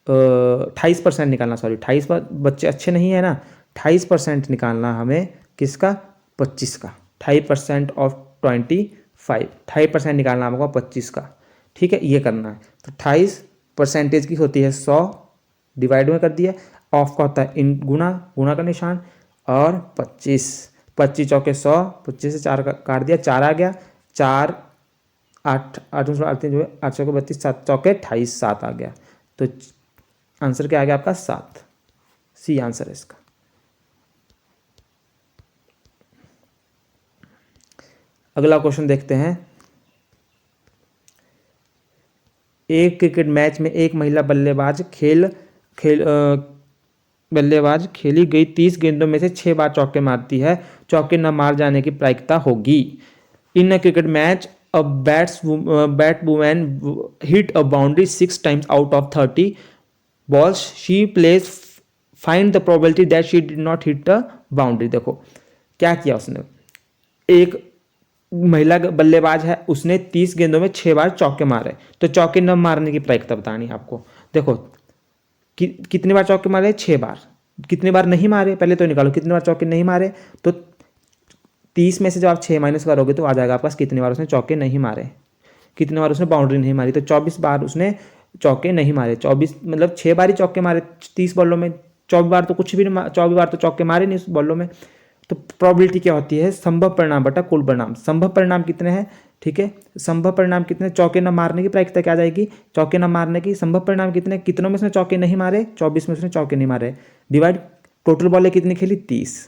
28% निकालना, सॉरी 28 बच्चे अच्छे नहीं है ना, 28% निकालना हमें किसका, 25 का, 28% ऑफ 25, 28% निकालना हमको 25 का। ठीक है, ये करना है। तो 28% की होती है 100, डिवाइड में कर दिया, ऑफ का होता है इन गुना का निशान, और 25 चौके 100, 25 से 4 काट दिया, 4 आ गया, 4 8 8 जो है 8 चौके 32, 7 चौके 28, 7 आ गया। तो आंसर क्या आ गया आपका 7, सी आंसर है इसका। अगला क्वेश्चन देखते हैं। एक क्रिकेट मैच में एक महिला बल्लेबाज बल्लेबाज खेली गई 30 गेंदों में से 6 बार चौके मारती है, चौके न मार जाने की प्रायिकता होगी। In a cricket match a batswoman hit a boundary 6 times out of 30 balls she plays, find the probability that she did not hit the boundary। देखो क्या किया उसने, एक महिला बल्लेबाज है, उसने 30 गेंदों में 6 बार चौके मारे, तो चौके न मारने की प्रायिकता बतानी है आपको। देखो कितनी बार चौके मारे, 6 बार, कितनी बार नहीं मारे पहले तो निकालो, कितनी बार चौके नहीं मारे, तो 30 में से जब आप 6 माइनस करोगे तो आ जाएगा आपके पास कितनी बार उसने चौके नहीं मारे, कितनी बार उसने बाउंड्री नहीं मारी। तो 24 बार उसने चौके नहीं मारे, 24 मतलब 6 बार ही चौके मारे 30 बॉलों में, 24 बार तो कुछ भी नहीं, 24 बार तो चौके मारे नहीं उस बॉलों में। तो प्रोबेबिलिटी क्या होती है, संभव परिणाम बटा कुल परिणाम। संभव परिणाम कितने हैं, ठीक है, संभव परिणाम कितने, चौके न मारने की प्रायिकता क्या आ जाएगी, चौके न मारने की संभव परिणाम कितने, कितनों में उसने चौके नहीं मारे, 24 में उसने चौके नहीं मारे, डिवाइड टोटल बॉलें कितनी खेली 30,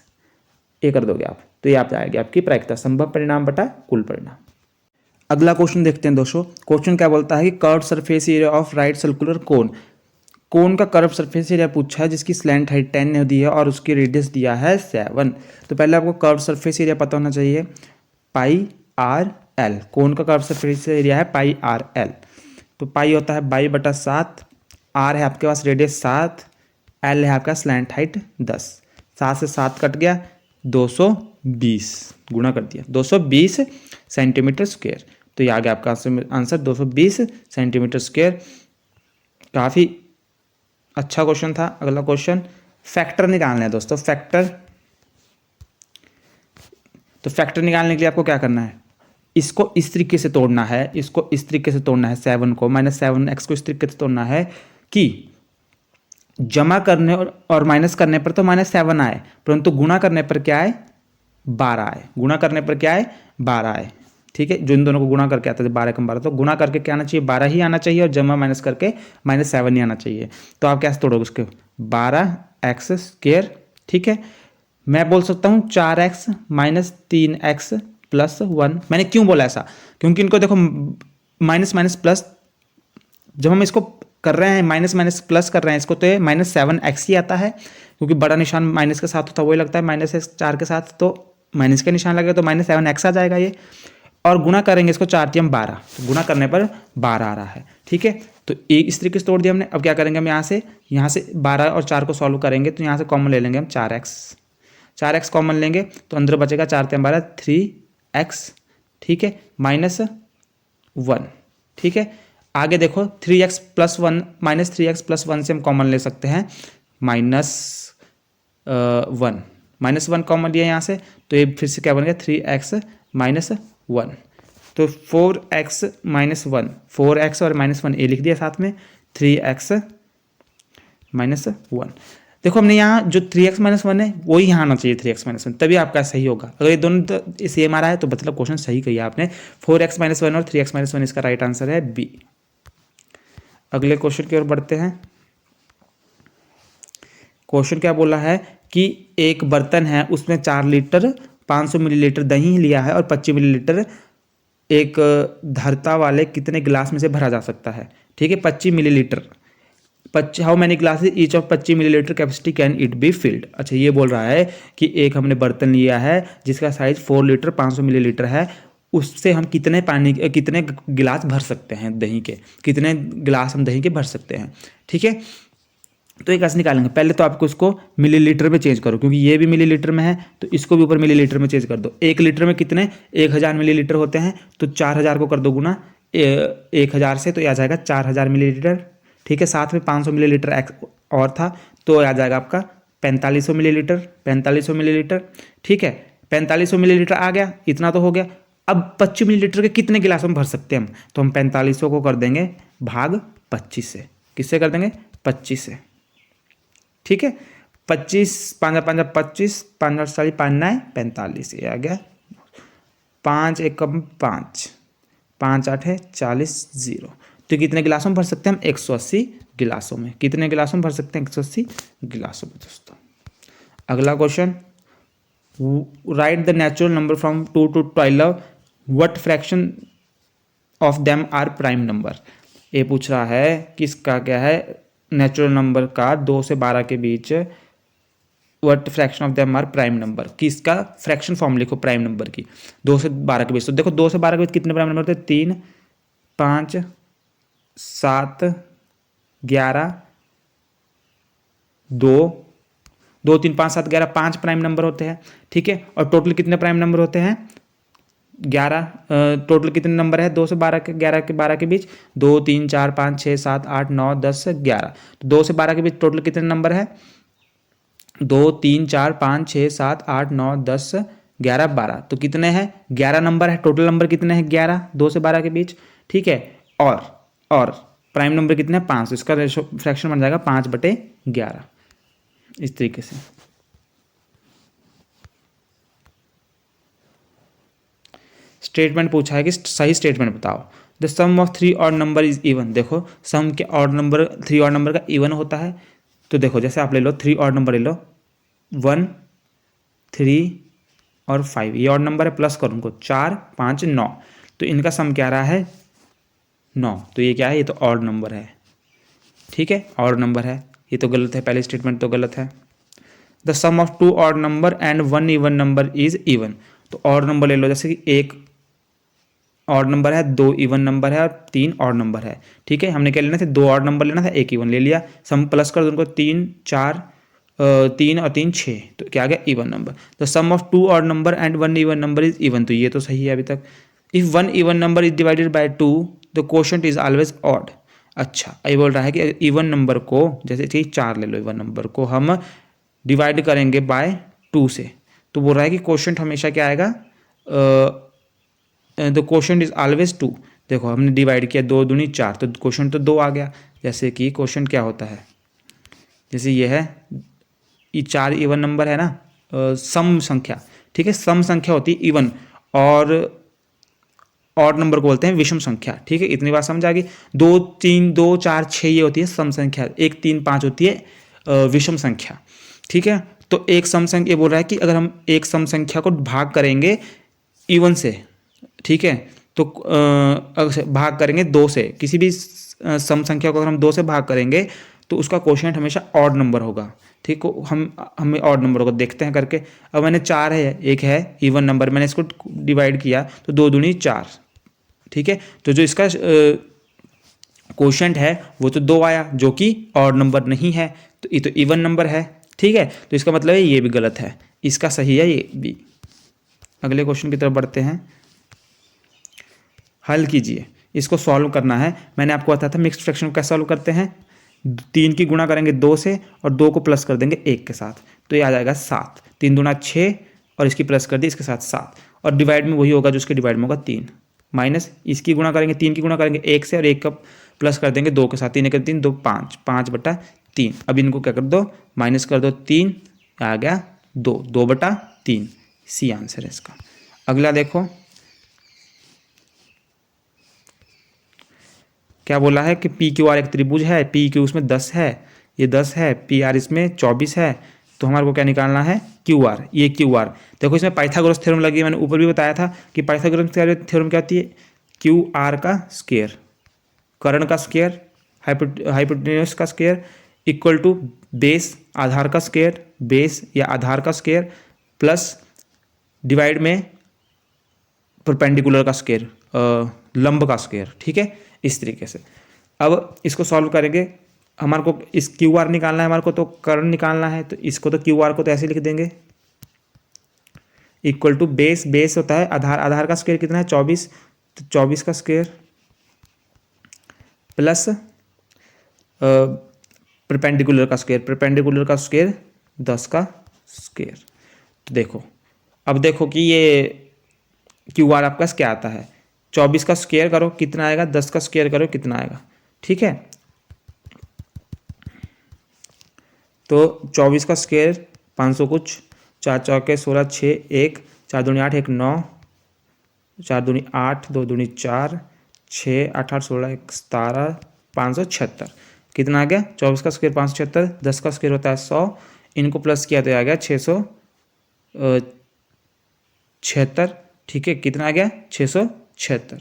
ये कर दोगे आप, तो ये आप जाएगी आपकी प्रायिकता, संभव परिणाम बटा कुल परिणाम। अगला क्वेश्चन देखते हैं दोस्तों। क्वेश्चन क्या बोलता है कि curve surface area of right circular cone का कर्व सरफेस एरिया पूछा है जिसकी स्लैंट हाइट 10 दी है और उसकी रेडियस दिया है 7। तो पहले आपको कर्व सरफेस एरिया पता होना चाहिए, पाई आर एल, कोन का कर्व सरफेस एरिया है पाई आर एल। तो पाई होता है 22/7, आर है आपके पास रेडियस 7, एल है आपका स्लैंट हाइट 10, 7 से 7 कट गया, 220 गुणा कर दिया, 220 सेंटीमीटर स्क्वायर। तो ये आ गया आपका आंसर 220 सेंटीमीटर स्क्वायर। काफ़ी अच्छा क्वेश्चन था। अगला क्वेश्चन फैक्टर निकालना है दोस्तों, फैक्टर। तो फैक्टर निकालने के लिए आपको क्या करना है, इसको इस तरीके से तोड़ना है, इसको इस तरीके से तोड़ना है, 7 को -7x को इस तरीके से तोड़ना है कि जमा करने और माइनस करने पर तो -7 आए, परंतु गुणा करने पर क्या आए, 12 आए। गुणा करने पर क्या आए, 12 आए। ठीक है, जो इन दोनों को गुणा करके आता है 12 कम 12, तो गुणा करके क्या आना चाहिए, 12 ही आना चाहिए, और जमा माइनस करके -7 ही आना चाहिए। तो आप कैसे तोड़ोगे उसके, 12x²। ठीक है, मैं बोल सकता हूँ 4x - 3x + 1। मैंने क्यों बोला ऐसा, क्योंकि इनको देखो माइनस माइनस प्लस, जब हम इसको कर रहे हैं माइनस माइनस प्लस कर रहे हैं इसको, तो ये -7x ही आता है, क्योंकि बड़ा निशान माइनस के साथ होता है, वही लगता है -4 के साथ, तो माइनस का निशान लगेगा तो -7x आ जाएगा ये। और गुणा करेंगे इसको 4 × 12, तो गुणा करने पर 12 आ रहा है। ठीक है, तो एक इस तरीके से तोड़ दिया हमने। अब क्या करेंगे हम, यहाँ से 12 और 4 को सॉल्व करेंगे, तो यहाँ से कॉमन ले लेंगे हम 4x कॉमन लेंगे, तो अंदर बचेगा 4 × 12 3x। ठीक है, -1। ठीक है, आगे देखो 3x + 1 -3x + 1 से हम कॉमन ले सकते हैं -1 कॉमन लिया यहाँ से, तो ये फिर से क्या बन गया 3x - 1। तो 4x - 1, 4x और -1 ये लिख दिया साथ में, 3x - 1। देखो हमने यहाँ जो 3x - 1 है वही यहाँ आना चाहिए, 3x - 1, तभी आपका सही होगा। अगर ये दोनों सेम आ रहा है तो मतलब क्वेश्चन सही किया आपने। 4x - 1 और 3x - 1 इसका राइट आंसर है बी। अगले क्वेश्चन की ओर बढ़ते हैं। क्वेश्चन क्या बोला है कि एक बर्तन है, उसमें 4 लीटर 500 मिलीलीटर दही लिया है और 25 मिलीलीटर एक धरता वाले कितने गिलास में से भरा जा सकता है। ठीक है, 25 millilitre, how many glasses each of 25 millilitre capacity can it be filled. अच्छा, ये बोल रहा है कि एक हमने बर्तन लिया है जिसका साइज 4 लीटर 500 मिलीलीटर है, उससे हम कितने गिलास भर सकते हैं दही के, कितने गिलास हम दही के भर सकते हैं। ठीक है, तो एक ऐसे निकालेंगे। पहले तो आपको इसको मिलीलीटर में चेंज करो, क्योंकि ये भी मिलीलीटर में है, तो इसको भी ऊपर मिलीलीटर में चेंज कर दो। 1 लीटर में कितने 1000 मिलीलीटर होते हैं, तो 4000 को कर दो गुना 1000 से, तो ये आ जाएगा 4000 मिलीलीटर। ठीक है, साथ में 500 मिलीलीटर और था, तो आ जाएगा आपका 4500 मिलीलीटर, 4500 मिलीलीटर। ठीक है, 4500 मिलीलीटर आ गया, इतना तो हो गया। अब 25 मिलीलीटर के कितने गिलास हम भर सकते हैं हम, तो हम 4500 को कर देंगे भाग 25 से। किससे कर देंगे, 25 से। ठीक है, 25 5 5 25, 5 8 5 9 45, ये आ गया 5 1 5, 5 8 है 40 0। तो कितने गिलासों में भर सकते हैं हम, 180 गिलासों में। कितने गिलासों में भर सकते हैं, 180 गिलासों में दोस्तों। अगला question, write the natural number from 2 to 12, what fraction of them are prime number. ये पूछ रहा है कि इसका क्या है, नेचुरल नंबर का 2 से 12 के बीच what fraction of them are prime number, कि इसका फ्रैक्शन फॉर्म लिखो प्राइम नंबर की 2 से 12 के बीच। तो देखो 2 से 12 के बीच कितने प्राइम नंबर होते हैं, 3 5 7 11 2 2 3 5 7 11, 5 प्राइम नंबर होते हैं। ठीक है, और टोटल कितने प्राइम नंबर होते हैं, 11। टोटल कितने नंबर है 2 से 12 के 11 के 12 के बीच, 2 3 4 5 6 7 8 9 10 11। तो 2 से 12 के बीच टोटल कितने नंबर है, 2 3 4 5 6 7 8 9 10 11 12। तो कितने हैं, 11 नंबर है। टोटल नंबर कितने हैं, 11 2 से 12 के बीच। ठीक है, और प्राइम नंबर कितने हैं, 5, तो इसका फ्रैक्शन बन जाएगा 5/11 इस तरीके से। स्टेटमेंट पूछा है कि सही स्टेटमेंट बताओ। The sum of 3 odd number is even. देखो सम के ऑड नंबर 3 ऑड नंबर का इवन होता है। तो देखो जैसे आप ले लो 3 ऑड नंबर ले लो, 1 3 और 5, ये ऑड नंबर है, प्लस करो उनको 4 5 9, तो इनका सम क्या रहा है 9। तो ये क्या है, ये तो ऑड नंबर है। ठीक है, ऑड नंबर है, ये तो गलत है, पहले स्टेटमेंट तो गलत है। The sum of 2 odd number and 1 even number is even. तो ऑड नंबर ले लो, जैसे कि 1 ऑड नंबर है, 2 इवन नंबर है और 3 ऑड नंबर है। ठीक है, हमने क्या लेना था, 2 ऑड नंबर लेना था, 1 इवन ले लिया। सम प्लस कर दो उनको, 3 4 3 और 3 6, तो क्या आ गया even number. The sum of 2 odd number and 1 even number is even. तो ये तो सही है अभी तक। If 1 even number is divided by 2 the quotient is always odd. अच्छा, ये बोल रहा है कि इवन नंबर को, जैसे कि 4 ले लो, इवन नंबर को हम डिवाइड करेंगे बाय 2 से। तो बोल रहा है कि क्वोशंट हमेशा क्या आएगा, द क्वोशंट इज ऑलवेज 2। देखो हमने डिवाइड किया 2 दूनी 4, तो क्वोशंट तो 2 आ गया। जैसे कि क्वोशंट क्या होता है, जैसे ये है, ये 4 इवन नंबर है ना, सम संख्या, ठीक है, सम संख्या होती है इवन, और ऑड नंबर को बोलते हैं विषम संख्या, ठीक है। इतनी बात समझ आ गई। 2 3 2 4 6 ये होती है सम संख्या, 1 3 5 होती है विषम संख्या, ठीक है। तो एक सम संख्या, ये बोल रहा है कि अगर हम एक सम संख्या को भाग करेंगे इवन से, ठीक है, तो भाग करेंगे 2 से, किसी भी सम संख्या को अगर हम 2 से भाग करेंगे तो उसका क्वोशिएंट हमेशा ऑड नंबर होगा, ठीक है। हमें ऑड नंबर होगा, देखते हैं करके। अब मैंने 4 है, एक है इवन नंबर, मैंने इसको डिवाइड किया तो 2 दूनी 4, ठीक है। तो जो इसका क्वोशिएंट है वो तो 2 आया, जो कि ऑड नंबर नहीं है, तो ये तो इवन नंबर है, ठीक है। तो इसका मतलब है ये भी गलत है, इसका सही है ये भी। अगले क्वेश्चन की तरफ बढ़ते हैं। हल कीजिए, इसको सॉल्व करना है। मैंने आपको बताया था मिक्स्ड फ्रैक्शन को कैसे सॉल्व करते हैं, 3 की गुणा करेंगे 2 से और 2 को प्लस कर देंगे 1 के साथ, तो ये आ जाएगा 7। 3 दूना 6 और इसकी प्लस कर दी इसके साथ 7, और डिवाइड में वही होगा जो इसके डिवाइड में होगा 3, माइनस इसकी गुणा करेंगे 3 की गुणा करेंगे 1 से और 1 का प्लस कर देंगे 2 के साथ, 3 1 3 2 5, 5/3। अब इनको क्या कर दो, माइनस कर दो, 3 आ गया 2, 2/3, सी आंसर है इसका। अगला देखो क्या बोला है कि पी क्यू आर एक त्रिभुज है, पी क्यू उसमें 10 है, ये 10 है, पी आर इसमें 24 है, तो हमारे को क्या निकालना है, क्यू आर। ये क्यू आर देखो, इसमें पाइथागोरस थ्योरम लगी है, मैंने ऊपर भी बताया था कि पाइथागोरस थ्योरम क्या होती है, क्यू आर का स्क्वायर, कर्ण का स्क्वायर, हाइपोटेन्यूस का स्क्वायर, इक्वल टू बेस आधार का स्क्वायर, बेस या आधार का स्क्वायर, प्लस डिवाइड में परपेंडिकुलर का स्क्वायर, लंब का स्क्वायर, ठीक है, इस तरीके से। अब इसको सॉल्व करेंगे, हमारे को इस क्यू आर निकालना है, हमारे को तो कर्ण निकालना है, तो इसको तो क्यू आर को तो ऐसे लिख देंगे, इक्वल टू बेस, बेस होता है आधार, आधार का स्क्वायर कितना है 24, तो 24 का स्क्वायर प्लस परपेंडिकुलर का स्क्वायर, परपेंडिकुलर का स्क्वायर 10 का स्क्वायर। तो देखो, अब देखो कि ये क्यू आर आपका क्या आता है, 24 का स्क्वायर करो कितना आएगा, 10 का स्क्वायर करो कितना आएगा, ठीक है। तो 24 का स्क्वायर 500 कुछ, 4 चौके 16, 6 1, 4 दूनी 8, 1 9, 4 दूनी 8, 2 दूनी 4, 6 8 8 16 1 17, 576 कितना आ गया, 24 का स्क्वायर 576, 10 का स्क्वायर होता है 100, इनको प्लस किया तो आ गया 676, ठीक है। कितना आ गया 676,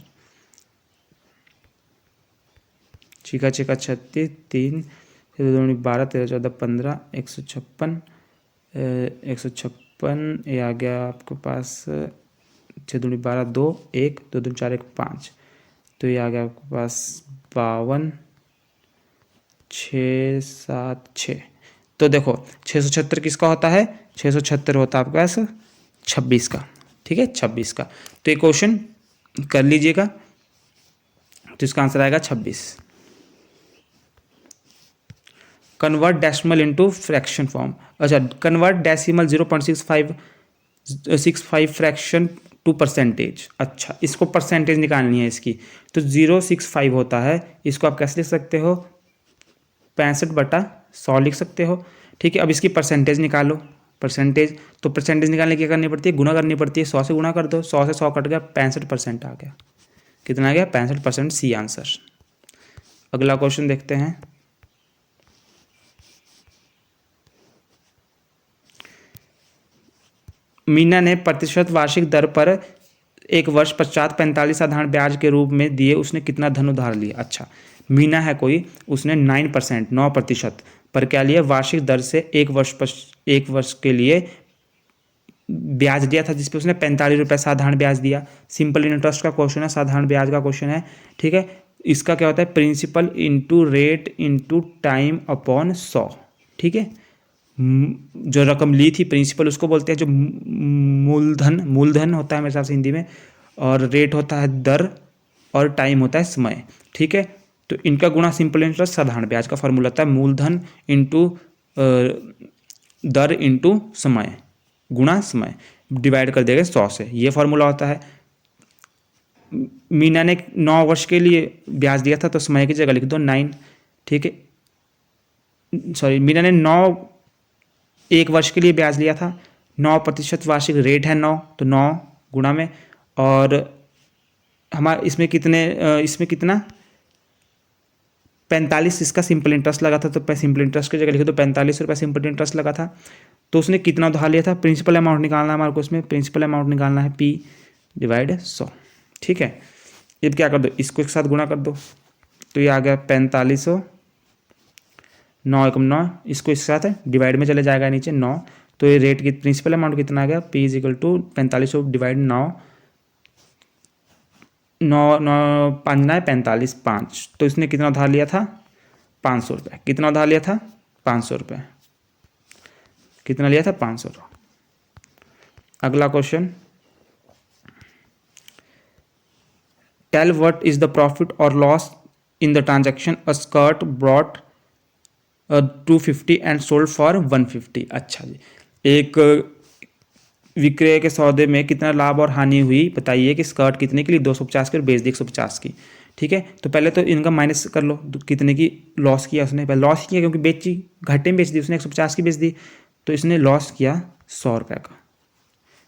छिका छिका 36, 3 12 13 14 15, 156, 156, ये आ गया आपके पास 6 दूनी 12 2 1, 2 दूनी 4 1 5, तो ये आ गया आपके पास 52 6 7 6। तो देखो 676 किसका होता है, 676 होता है आपके पास 26 का, ठीक है, 26 का। तो ये क्वेश्चन कर लीजिएगा, तो इसका आंसर आएगा 26। Convert decimal into fraction form, अच्छा, convert decimal 0.65 fraction to percentage, अच्छा, इसको परसेंटेज निकालनी है इसकी, तो 0.65 होता है, इसको आप कैसे लिख सकते हो, 65/100 लिख सकते हो, ठीक है। अब इसकी परसेंटेज निकालो, परसेंटेज, तो परसेंटेज निकालने की करनी पड़ती है, गुना करनी पड़ती है, 100 से गुना कर दो, 100 से 100 कट गया, 65% आ गया, कितना आ गया 65%, सी आंसर। अगला क्वेश्चन देखते हैं। मीना ने प्रतिशत वार्षिक दर पर एक वर्ष पश्चात 45 साधारण ब्याज के रूप में दिए उसने कितना धन उधार लिया। अच्छा, मीना है कोई, उसने 9%, 9% पर क्या लिया, वार्षिक दर से एक वर्ष के लिए ब्याज दिया था, जिसपे उसने 45 रुपये साधारण ब्याज दिया। सिंपल इंटरेस्ट का क्वेश्चन है, साधारण ब्याज का क्वेश्चन है, ठीक है। इसका क्या होता है, principal into rate into time upon 100, ठीक है। जो रकम ली थी प्रिंसिपल उसको बोलते हैं जो मूलधन होता है मेरे हिसाब से हिंदी में, और रेट होता है दर, और टाइम होता है समय, ठीक है। तो इनका गुणा सिंपल इंटरेस्ट साधारण ब्याज का फॉर्मूला होता है मूलधन इंटू दर इंटू समय गुणा समय, डिवाइड कर देगा 100 से। ये फॉर्मूला होता है। मीना ने 9 वर्ष के लिए ब्याज दिया था, तो समय की जगह लिख दो 9, ठीक है। सॉरी, मीना ने 1 वर्ष के लिए ब्याज लिया था, 9% वार्षिक रेट है 9, तो 9 गुणा में, और हमारा इसमें कितना 45 इसका सिंपल इंटरेस्ट लगा था, तो सिंपल इंटरेस्ट की जगह लिखे तो 45 रुपये सिंपल इंटरेस्ट लगा था। तो उसने कितना उधार लिया था, प्रिंसिपल अमाउंट निकालना है हमारे को, इसमें प्रिंसिपल अमाउंट निकालना है P डिवाइड 100, ठीक है। अब क्या कर दो, इसको एक साथ गुणा कर दो, तो ये आ गया 4500, 9 एकम 9, इसको इस साथ डिवाइड में चले जाएगा नीचे 9, तो ये रेट की प्रिंसिपल अमाउंट कितना आ गया, P is equal to 4500 divide 9, 5 45 5, तो इसने कितना उधार लिया था 500 रुपये। कितना उधार लिया था 500 रुपये, कितना लिया था 500 रुपये। अगला question, tell what is the profit और loss in the transaction a skirt brought 250 and sold for 150। अच्छा जी, एक विक्रय के सौदे में कितना लाभ और हानि हुई बताइए कि स्कर्ट कितने के लिए 250 की और बेच दी 150 की, ठीक है। तो पहले तो इनका माइनस कर लो, कितने की लॉस किया उसने, पहले लॉस किया क्योंकि बेची, घाटे में बेच दी उसने, 150 की बेच दी, तो इसने लॉस किया 100 रुपये का,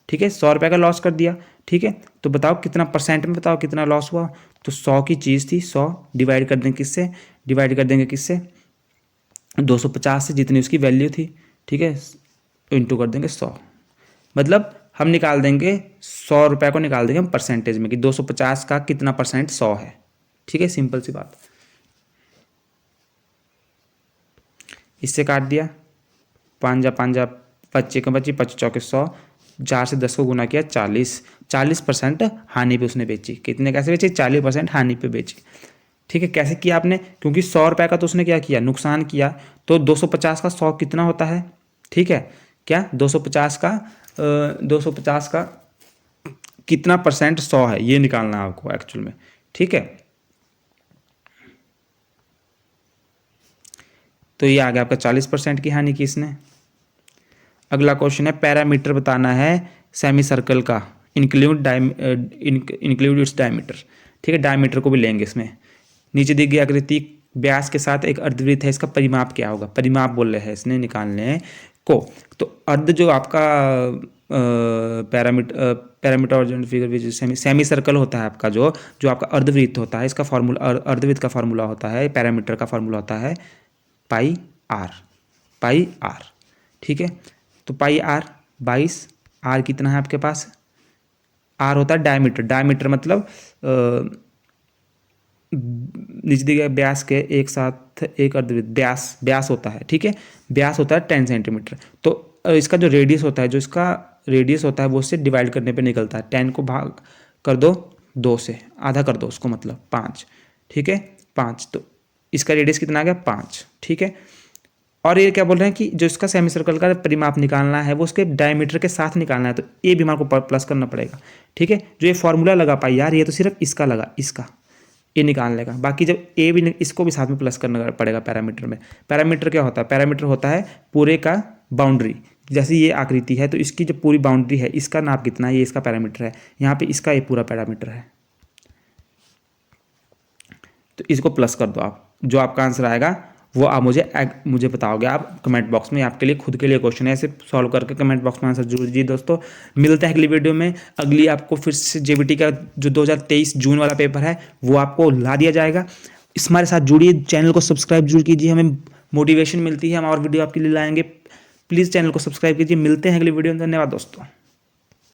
ठीक है, 100 रुपये का लॉस कर दिया, ठीक है। तो बताओ कितना परसेंट में, बताओ कितना लॉस हुआ। तो 100 की चीज़ थी, 100 डिवाइड कर देंगे किससे, 250 से, जितनी उसकी वैल्यू थी, ठीक है, इंटू कर देंगे 100, मतलब हम निकाल देंगे 100 रुपये को निकाल देंगे हम परसेंटेज में कि 250 का कितना परसेंट 100 है, ठीक है, सिंपल सी बात। इससे काट दिया, 5 जा 25 का 25, 25 चौके 100, 4 से 10 को गुना किया 40% हानि पे उसने बेची। कितने कैसे बेची, 40% हानि पे बेची, ठीक है। कैसे किया आपने, क्योंकि 100 रुपये का तो उसने क्या किया, नुकसान किया, तो 250 का 100 कितना होता है, ठीक है, क्या 250 का कितना परसेंट 100 है, ये निकालना है आपको एक्चुअल में, ठीक है। तो ये आ गया आपका 40% की हानि की इसने। अगला क्वेश्चन है, पैरामीटर बताना है सेमी सर्कल का, इंक्लूड इट्स डायमीटर, ठीक है, डायमीटर को भी लेंगे इसमें। नीचे दी गई आकृति व्यास के साथ एक अर्धवृत्त है, इसका परिमाप क्या होगा, परिमाप बोल रहे हैं इसने निकालने को। तो अर्ध जो आपका पैरामीटर और फिगर सेमी सर्कल होता है आपका, जो आपका अर्धवृत्त होता है, इसका फॉर्मूला, अर्धवृत्त का फॉर्मूला होता है, पैरामीटर का फॉर्मूला होता है पाई आर, ठीक है। तो पाई आर 22, आर कितना है आपके पास, आर होता है डायमीटर मतलब नीचे दिए गए व्यास के एक साथ एक अर्धवृत्त व्यास होता है, ठीक है, व्यास होता है 10 सेंटीमीटर। तो इसका जो रेडियस होता है, वो उससे डिवाइड करने पे निकलता है, 10 को भाग कर दो 2 से, आधा कर दो उसको, मतलब 5, ठीक है, 5, तो इसका रेडियस कितना आ गया 5, ठीक है। और ये क्या बोल रहे हैं कि जो इसका सेमी सर्कल का परिमाप निकालना है वो उसके डायमीटर के साथ निकालना है, तो ये भी हमारे को प्लस करना पड़ेगा, ठीक है। जो ये फॉर्मूला लगा पाई यार, ये तो सिर्फ इसका लगा, इसका ये निकालने का, बाकी जब ए भी इसको भी साथ में प्लस करना पड़ेगा पैरामीटर में। पैरामीटर क्या होता है, पैरामीटर होता है पूरे का बाउंड्री, जैसे ये आकृति है तो इसकी जो पूरी बाउंड्री है इसका नाप कितना है, ये इसका पैरामीटर है, यहाँ पे इसका ये पूरा पैरामीटर है, तो इसको प्लस कर दो आप, जो आपका आंसर आएगा वो आप मुझे बताओगे आप कमेंट बॉक्स में। आपके लिए खुद के लिए क्वेश्चन है, ऐसे सॉल्व करके कमेंट बॉक्स में आंसर जरूर दीजिए दोस्तों। मिलते हैं अगली वीडियो में। अगली आपको फिर से जेबीटी का जो 2023 जून वाला पेपर है वो आपको ला दिया जाएगा। हमारे साथ जुड़िए, चैनल को सब्सक्राइब जरूर कीजिए, हमें मोटिवेशन मिलती है, हम और वीडियो आपके लिए लाएंगे। प्लीज़ चैनल को सब्सक्राइब कीजिए। मिलते हैं अगली वीडियो में, धन्यवाद दोस्तों।